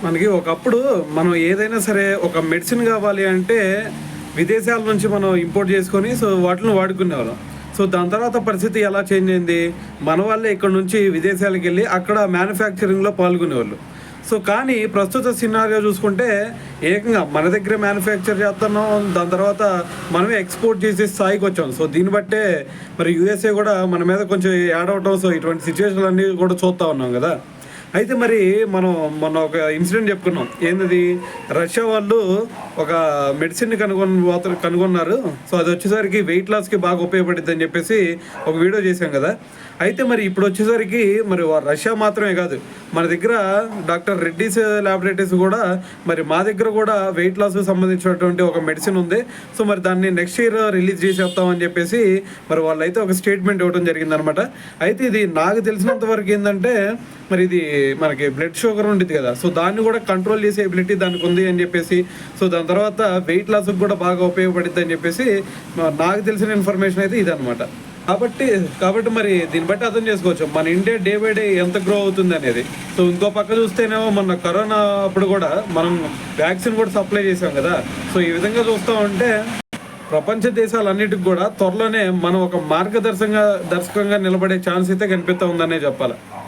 మనకి ఒకప్పుడు మనం ఏదైనా సరే ఒక మెడిసిన్ కావాలి అంటే విదేశాల నుంచి మనం ఇంపోర్ట్ చేసుకొని వాటిని వాడుకునేవాళ్ళం. దాని తర్వాత పరిస్థితి ఎలా చేంజ్ అయింది? మన వాళ్ళే ఇక్కడ నుంచి విదేశాలకు వెళ్ళి అక్కడ మ్యానుఫ్యాక్చరింగ్‌లో పాల్గొనేవాళ్ళు. కానీ ప్రస్తుత సినారియో చూసుకుంటే ఏకంగా మన దగ్గరే మ్యానుఫ్యాక్చర్ చేస్తున్నాం. దాని తర్వాత మనమే ఎక్స్‌పోర్ట్ చేసే స్థాయికొచ్చాం. దీన్ని బట్టే మరి యూఎస్ఏ కూడా మన మీద కొంచెం యాడ్ అవ్వటం. ఇటువంటి సిట్యుయేషన్‌లన్నీ కూడా చూస్తా ఉన్నాం గదా! అయితే మరి మనం మొన్న ఒక ఇన్సిడెంట్ చెప్పుకున్నాం. ఏందది? రష్యా వాళ్ళు ఒక మెడిసిన్‌ని కనుగొన్నారు. అది వచ్చేసరికి వెయిట్ లాస్‌కి బాగా ఉపయోగపడిద్దని చెప్పేసి ఒక వీడియో చేశాం కదా! అయితే మరి ఇప్పుడు వచ్చేసరికి మరి రష్యా మాత్రమే కాదు, మన దగ్గర డాక్టర్ రెడ్డీస్ ల్యాబొరేటరీస్ కూడా మరి మా దగ్గర కూడా వెయిట్ లాస్‌కి సంబంధించినటువంటి ఒక మెడిసిన్ ఉంది. మరి దాన్ని నెక్స్ట్ ఇయర్ రిలీజ్ చేసేస్తామని చెప్పేసి మరి వాళ్ళైతే ఒక స్టేట్మెంట్ ఇవ్వడం జరిగిందనమాట. అయితే ఇది నాకు తెలిసినంత వరకు ఏంటంటే మరి ఇది మనకి బ్లడ్ షుగర్ ఉండిద్ది కదా, దాన్ని కూడా కంట్రోల్ చేసే ఎబిలిటీ దానికి ఉంది అని చెప్పేసి, దాని తర్వాత వెయిట్ లాస్కి కూడా బాగా ఉపయోగపడుద్ది అని చెప్పేసి నాకు తెలిసిన ఇన్ఫర్మేషన్ అయితే ఇదనమాట. కాబట్టి మరి దీన్ని బట్టి అర్థం చేసుకోవచ్చు మన ఇండియా డే బై డే ఎంత గ్రో అవుతుంది అనేది. ఇంకో పక్క చూస్తేనేమో మొన్న కరోనా అప్పుడు కూడా మనం వ్యాక్సిన్ కూడా సప్లై చేసాం కదా. ఈ విధంగా చూస్తూ ఉంటే ప్రపంచ దేశాలన్నిటికి కూడా త్వరలోనే మనం ఒక మార్గదర్శకంగా నిలబడే ఛాన్స్ అయితే కనిపిస్తూ ఉందనే చెప్పాలి.